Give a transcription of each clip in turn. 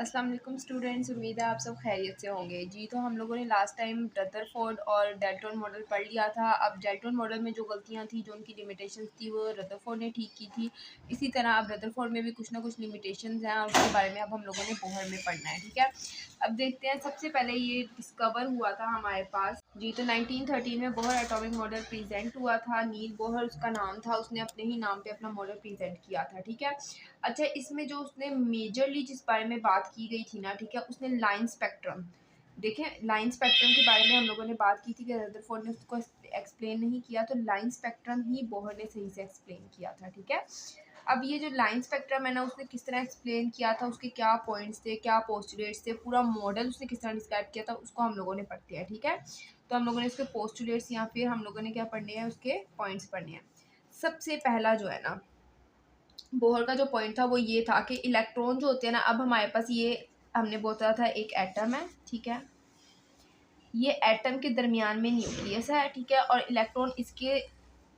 अस्सलाम वालेकुम स्टूडेंट्स, उम्मीद है आप सब खैरियत से होंगे। जी तो हम लोगों ने लास्ट टाइम रदरफोर्ड और डेल्टन मॉडल पढ़ लिया था। अब डेल्टन मॉडल में जो गलतियां थी, जो उनकी लिमिटेशंस थी, वो रदरफोर्ड ने ठीक की थी। इसी तरह अब रदरफोर्ड में भी कुछ ना कुछ लिमिटेशंस हैं और उसके बारे में अब हम लोगों ने बोहर में पढ़ना है। ठीक है, अब देखते हैं। सबसे पहले ये डिस्कवर हुआ था हमारे पास जी, तो 1913 में बोहर एटॉमिक मॉडल प्रेजेंट हुआ था। नील बोहर उसका नाम था, उसने अपने ही नाम पे अपना मॉडल प्रेजेंट किया था। ठीक है, अच्छा, इसमें जो उसने मेजरली जिस बारे में बात की गई थी ना, ठीक है, उसने लाइन स्पेक्ट्रम, देखें लाइन स्पेक्ट्रम के बारे में हम लोगों ने बात की थी कि रदरफोर्ड ने उसको एक्सप्लेन नहीं किया, तो लाइन स्पेक्ट्रम ही बोहर ने सही से एक्सप्लेन किया था। ठीक है, अब ये जो लाइन स्पेक्ट्रम है ना, उसने किस तरह एक्सप्लेन किया था, उसके क्या पॉइंट्स थे, क्या पोस्टुलेट्स थे, पूरा मॉडल उसने किस तरह डिस्क्राइब किया था, उसको हम लोगों ने पढ़ते हैं। ठीक है, तो हम लोगों ने उसके पोस्टुलेट्स या फिर हम लोगों ने क्या पढ़ने हैं, उसके पॉइंट्स पढ़ने हैं। सबसे पहला जो है ना, बोहर का जो पॉइंट था वो ये था कि इलेक्ट्रॉन जो होते हैं ना, अब हमारे पास ये हमने बोला था एक एटम है। ठीक है, ये एटम के दरमियान में न्यूक्लियस है। ठीक है, और इलेक्ट्रॉन इसके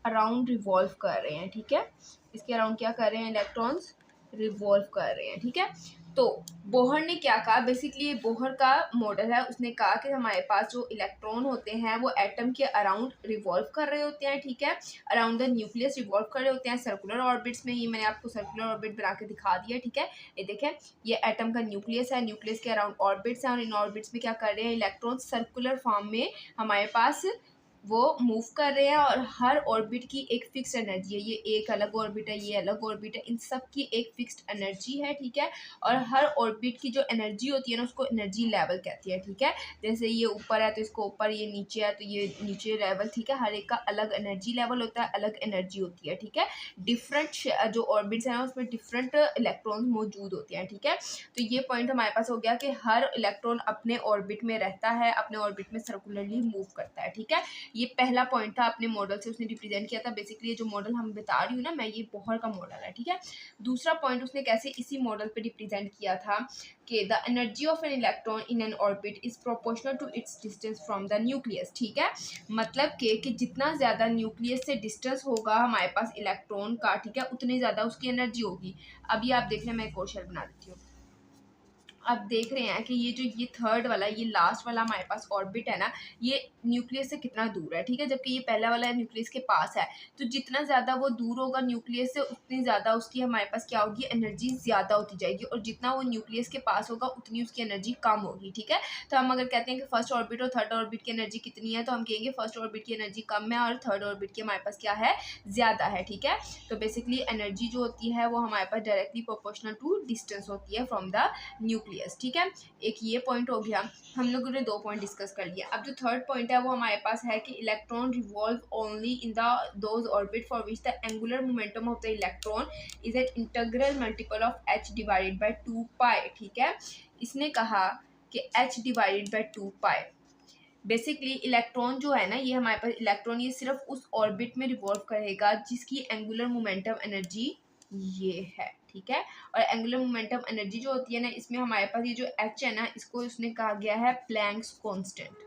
अराउंड रिवॉल्व कर रहे हैं। ठीक है, इसके अराउंड क्या कर रहे हैं, इलेक्ट्रॉन्स रिवॉल्व कर रहे हैं। ठीक है, तो बोहर ने क्या कहा, बेसिकली बोहर का मॉडल है, उसने कहा कि हमारे पास जो इलेक्ट्रॉन होते हैं वो एटम के अराउंड रिवॉल्व कर रहे होते हैं। ठीक है, अराउंड द न्यूक्लियस रिवॉल्व कर रहे होते हैं सर्कुलर ऑर्बिट्स में। ये मैंने आपको सर्कुलर ऑर्बिट बना के दिखा दिया। ठीक है, ये देखें, ये एटम का न्यूक्लियस है, न्यूक्लियस के अराउंड ऑर्बिट्स हैं और इन ऑर्बिट्स में क्या कर रहे हैं, इलेक्ट्रॉन सर्कुलर फॉर्म में हमारे पास वो मूव कर रहे हैं और हर ऑर्बिट की एक फिक्स्ड एनर्जी है। ये एक अलग ऑर्बिट है, ये अलग ऑर्बिट है, इन सब की एक फिक्स्ड एनर्जी है। ठीक है, और हर ऑर्बिट की जो एनर्जी होती है ना, उसको एनर्जी लेवल कहती है। ठीक है, जैसे ये ऊपर है तो इसको ऊपर, ये नीचे है तो ये नीचे लेवल। ठीक है, हर एक का अलग एनर्जी लेवल होता है, अलग एनर्जी होती है। ठीक है, डिफरेंट जो ऑर्बिट्स हैं उसमें डिफरेंट इलेक्ट्रॉन मौजूद होते हैं। ठीक है, तो ये पॉइंट हमारे पास हो गया कि हर इलेक्ट्रॉन अपने ऑर्बिट में रहता है, अपने ऑर्बिट में सर्कुलरली मूव करता है। ठीक है, ये पहला पॉइंट था, अपने मॉडल से उसने रिप्रेजेंट किया था। बेसिकली ये जो मॉडल हम बता रही हूँ ना मैं, ये बोहर का मॉडल है। ठीक है, दूसरा पॉइंट उसने कैसे इसी मॉडल पे रिप्रेजेंट किया था कि the energy of an electron in an orbit is proportional to its distance from the nucleus. ठीक है, मतलब कि जितना ज़्यादा न्यूक्लियस से डिस्टेंस होगा हमारे पास इलेक्ट्रॉन का, ठीक है, उतनी ज़्यादा उसकी एनर्जी होगी। अभी आप देख रहे हैं, मैं एक और शेल बना देती हूँ। आप देख रहे हैं कि ये जो ये थर्ड वाला, ये लास्ट वाला हमारे पास ऑर्बिट है ना, ये न्यूक्लियस से कितना दूर है। ठीक है, जबकि ये पहला वाला न्यूक्लियस के पास है, तो जितना ज़्यादा वो दूर होगा न्यूक्लियस से, उतनी ज़्यादा उसकी हमारे पास क्या होगी, एनर्जी ज़्यादा होती जाएगी, और जितना वो न्यूक्लियस के पास होगा उतनी उसकी एनर्जी कम होगी। ठीक है, तो हम अगर कहते हैं कि फर्स्ट ऑर्बिट और थर्ड ऑर्बिट की एनर्जी कितनी है, तो हम कहेंगे फर्स्ट ऑर्बिट की एनर्जी कम है और थर्ड ऑर्बिट की हमारे पास क्या है, ज़्यादा है। ठीक है, तो बेसिकली एनर्जी जो होती है वो हमारे पास डायरेक्टली प्रोपोर्शनल टू डिस्टेंस होती है फ्रॉम द न्यूक्लियस। ठीक है, एक ये पॉइंट हो गया, हम लोगों ने दो पॉइंट डिस्कस कर लिया। अब जो थर्ड पॉइंट है वो हमारे पास है कि electron revolve only in the those orbit for which the angular momentum of the electron is an integral multiple of h divided by 2 पाई। ठीक है, इसने कहा कि h divided by 2 pi, basically electron जो है ना, ये हमारे पास इलेक्ट्रॉन ये सिर्फ उस ऑर्बिट में रिवॉल्व करेगा जिसकी एंगुलर मोमेंटम एनर्जी ये है। ठीक है, और एंगुलर मोमेंटम एनर्जी जो होती है ना, इसमें हमारे पास ये जो एच है ना, इसको उसने कहा गया है प्लैंक्स कांस्टेंट।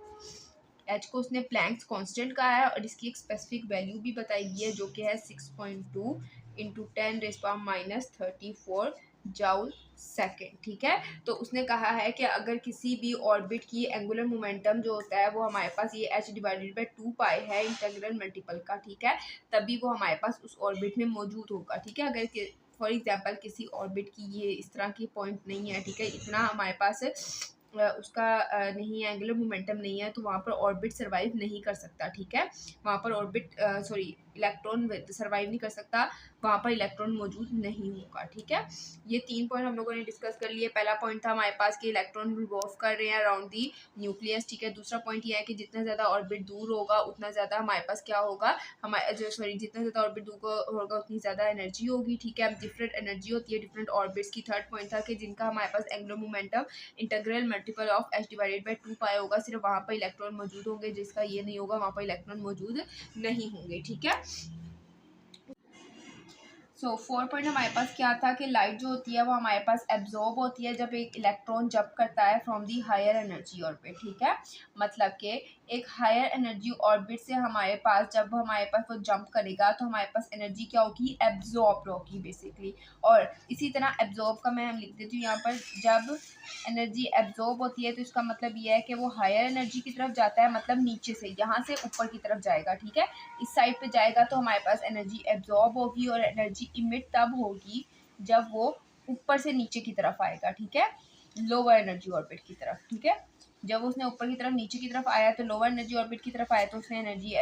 एच को उसने प्लैंक्स कांस्टेंट कहा है और इसकी एक स्पेसिफिक वैल्यू भी बताई गई है, जो कि है 6.2 इंटू 10⁻34 जाउल सेकेंड। ठीक है, तो उसने कहा है कि अगर किसी भी ऑर्बिट की एंगुलर मोमेंटम जो होता है वो हमारे पास ये h डिवाइडेड बाय 2 पाई है, इंटीग्रल मल्टीपल का। ठीक है, तभी वो हमारे पास उस ऑर्बिट में मौजूद होगा। ठीक है, अगर फॉर एग्जांपल किसी ऑर्बिट की ये इस तरह की पॉइंट नहीं है, ठीक है, इतना हमारे पास उसका नहीं है, एंगुलर मोमेंटम नहीं है, तो वहाँ पर ऑर्बिट सर्वाइव नहीं कर सकता। ठीक है, वहाँ पर ऑर्बिट सॉरी इलेक्ट्रॉन सर्वाइव नहीं कर सकता, वहाँ पर इलेक्ट्रॉन मौजूद नहीं होगा। ठीक है, ये तीन पॉइंट हम लोगों ने डिस्कस कर लिए। पहला पॉइंट था हमारे पास कि इलेक्ट्रॉन रिवॉल्व कर रहे हैं अराउंड दी न्यूक्लियस। ठीक है, दूसरा पॉइंट ये है कि जितना ज़्यादा ऑर्बिट दूर होगा उतना ज़्यादा हमारे पास क्या होगा, हमारे सॉरी जितना ज़्यादा ऑर्बिट दूर होगा उतनी ज़्यादा एनर्जी होगी। ठीक है, डिफरेंट एनर्जी होती है डिफरेंट ऑर्बिट्स की। थर्ड पॉइंट था कि जिनका हमारे पास angular momentum integral multiple of h divided by 2 pi होगा, सिर्फ वहाँ पर इलेक्ट्रॉन मौजूद होंगे, जिसका ये नहीं होगा, वहाँ पर इलेक्ट्रॉन मौजूद नहीं होंगे। ठीक है, सो 4 पॉइंट हमारे पास क्या था कि लाइट जो होती है वो हमारे पास एब्जॉर्ब होती है जब एक इलेक्ट्रॉन जंप करता है from the higher energy orbit, ठीक है। मतलब कि एक हायर एनर्जी ऑर्बिट से हमारे पास जब हमारे पास वो जंप करेगा तो हमारे पास एनर्जी क्या होगी, एब्जॉर्ब होगी बेसिकली। और इसी तरह एब्जॉर्ब का मैं हम लिख देती हूँ यहाँ पर, जब एनर्जी एब्जॉर्ब होती है तो इसका मतलब ये है कि वो हायर एनर्जी की तरफ जाता है, मतलब नीचे से यहाँ से ऊपर की तरफ जाएगा, ठीक है। इस साइड पे जाएगा तो हमारे पास एनर्जी एब्जॉर्ब होगी और एनर्जी इमिट तब होगी जब वो ऊपर से नीचे की तरफ आएगा, ठीक है, लोअर एनर्जी ऑर्बिट की तरफ, ठीक है। जब उसने ऊपर की तरफ नीचे की तरफ आया तो लोअर एनर्जी ऑर्बिट की तरफ आया तो उसने एनर्जी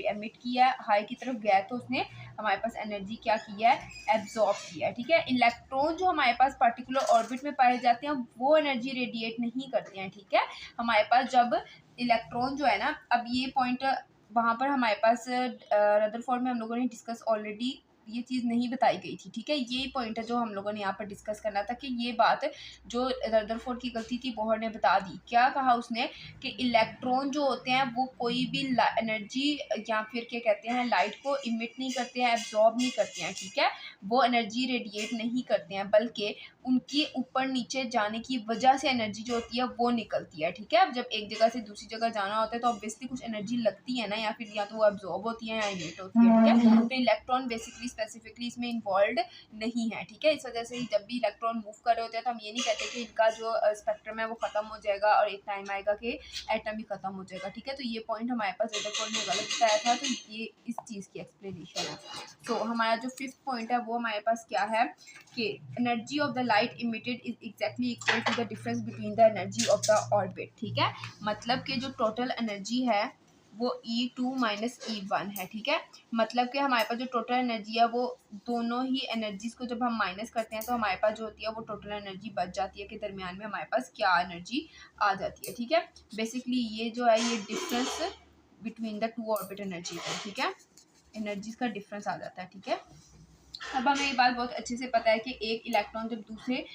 एमिट किया है, हाई की तरफ गया तो उसने हमारे पास एनर्जी क्या किया है, एब्जॉर्ब किया है, ठीक है। इलेक्ट्रॉन जो हमारे पास पर्टिकुलर ऑर्बिट में पाए जाते हैं वो एनर्जी रेडिएट नहीं करते हैं, ठीक है। हमारे पास जब इलेक्ट्रॉन जो है ना, अब ये पॉइंट वहाँ पर हमारे पास रदरफोर्ड में हम लोगों ने डिस्कस ऑलरेडी ये चीज़ नहीं बताई गई थी, ठीक है। ये पॉइंट है जो हम लोगों ने यहाँ पर डिस्कस करना था कि ये बात जो रदरफोर्ड की गलती थी बोहर ने बता दी। क्या कहा उसने कि इलेक्ट्रॉन जो होते हैं वो कोई भी एनर्जी या फिर क्या कहते हैं लाइट को इमिट नहीं करते हैं, एब्जॉर्ब नहीं करते हैं, ठीक है। वो एनर्जी रेडिएट नहीं करते हैं बल्कि उनकी ऊपर नीचे जाने की वजह से एनर्जी जो होती है वो निकलती है, ठीक है। अब जब एक जगह से दूसरी जगह जाना होता है तो ऑब्वियसली कुछ एनर्जी लगती है ना, या फिर या तो वो एब्जॉर्ब होती है या इमिट होती है, ठीक है। तो इलेक्ट्रॉन बेसिकली स्पेसिफिकली इसमें इन्वॉल्व नहीं है, ठीक है। इस वजह से जब भी इलेक्ट्रॉन मूव कर रहे होते हैं तो हम ये नहीं कहते कि इनका जो स्पेक्ट्रम है वो खत्म हो जाएगा और एक टाइम आएगा कि एटम भी खत्म हो जाएगा, ठीक है। तो ये पॉइंट हमारे पास रदरफोर्ड ने गलत बताया था, तो ये इस चीज़ की एक्सप्लेनेशन है। तो हमारा जो 5th पॉइंट है वो हमारे पास क्या है कि energy of the light emitted is exactly equal to the difference between the energy of the orbit, ठीक है। मतलब कि जो टोटल एनर्जी है वो E2 माइनस E1 है, ठीक है। मतलब कि हमारे पास जो टोटल एनर्जी है वो दोनों ही एनर्जीज को जब हम माइनस करते हैं तो हमारे पास जो होती है वो टोटल एनर्जी बच जाती है कि दरमियान में हमारे पास क्या एनर्जी आ जाती है, ठीक है। बेसिकली ये जो है ये difference between the two orbit energy है, ठीक है, एनर्जीज का डिफरेंस आ जाता है, ठीक है। अब हमें ये बात बहुत अच्छे से पता है कि एक इलेक्ट्रॉन जब दूसरे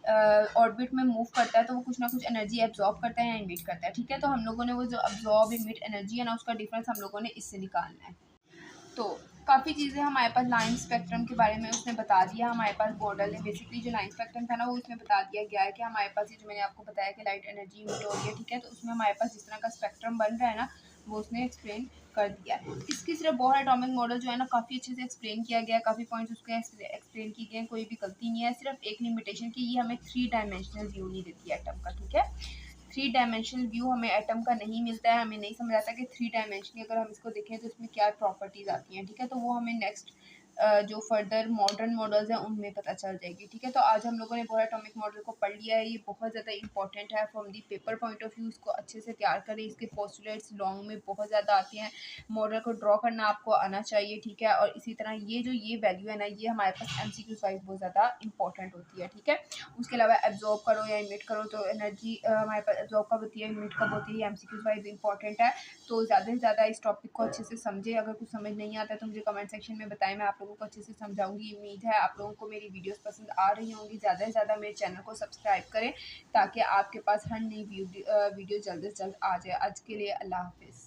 ऑर्बिट में मूव करता है तो वो कुछ ना कुछ एनर्जी एब्जॉर्ब करता है या इमिट करता है, ठीक है। तो हम लोगों ने वो जो एब्जॉर्ब इमिट एनर्जी है ना उसका डिफरेंस हम लोगों ने इससे निकालना है। तो काफ़ी चीज़ें हमारे पास लाइन स्पेक्ट्रम के बारे में उसने बता दिया। हमारे पास बॉर्डर ने बेसिकली जो लाइन स्पेक्ट्रम था ना वो उसमें बता दिया गया है कि हमारे पास ये जो मैंने आपको बताया कि लाइट एनर्जी इमिट हो रही है, ठीक है। तो उसमें हमारे पास जिस तरह का स्पेक्ट्रम बन रहा है ना वो उसने एक्सप्लेन कर दिया है। इसकी सिर्फ बोहर एटॉमिक मॉडल जो है ना काफ़ी अच्छे से एक्सप्लेन किया गया है, काफ़ी पॉइंट्स उसके एक्सप्लेन किए गए हैं, कोई भी गलती नहीं है। सिर्फ एक लिमिटेशन की ये हमें 3 डायमेंशनल व्यू नहीं देती है एटम का, ठीक है। 3 डायमेंशनल व्यू हमें एटम का नहीं मिलता है, हमें नहीं समझ आता कि 3 डायमेंशनली अगर हम इसको देखें तो इसमें क्या प्रॉपर्टीज़ आती हैं, ठीक है। तो वो हमें नेक्स्ट जो फर्दर मॉडर्न मॉडल्स हैं उनमें पता चल जाएगी, ठीक है। तो आज हम लोगों ने बोहर एटॉमिक मॉडल को पढ़ लिया है, ये बहुत ज़्यादा इंपॉर्टेंट है from the paper point of view. इसको अच्छे से तैयार करें, इसके पोस्टुलेट्स लॉन्ग में बहुत ज़्यादा आते हैं, मॉडल को ड्रॉ करना आपको आना चाहिए, ठीक है। और इसी तरह ये जो ये वैल्यू है ना ये हमारे पास MCQ वाइज बहुत ज़्यादा इंपॉर्टेंट होती है, ठीक है। उसके अलावा एब्जॉर्ब करो या इमिट करो तो एनर्जी हमारे पास एब्जॉर्ब कब होती है, इमिट कब होती है, MCQ वाइज इंपॉर्टेंट है। तो ज़्यादा से ज़्यादा इस टॉपिक को अच्छे से समझें। अगर कुछ समझ नहीं आता है तो मुझे कमेंट सेक्शन में बताएं, मैं आप लोगों को अच्छे से समझाऊंगी। उम्मीद है आप लोगों को मेरी वीडियोस पसंद आ रही होंगी। ज़्यादा से ज़्यादा मेरे चैनल को सब्सक्राइब करें ताकि आपके पास हर नई वीडियो जल्द से जल्द आ जाए। आज के लिए अल्लाह हाफिज़।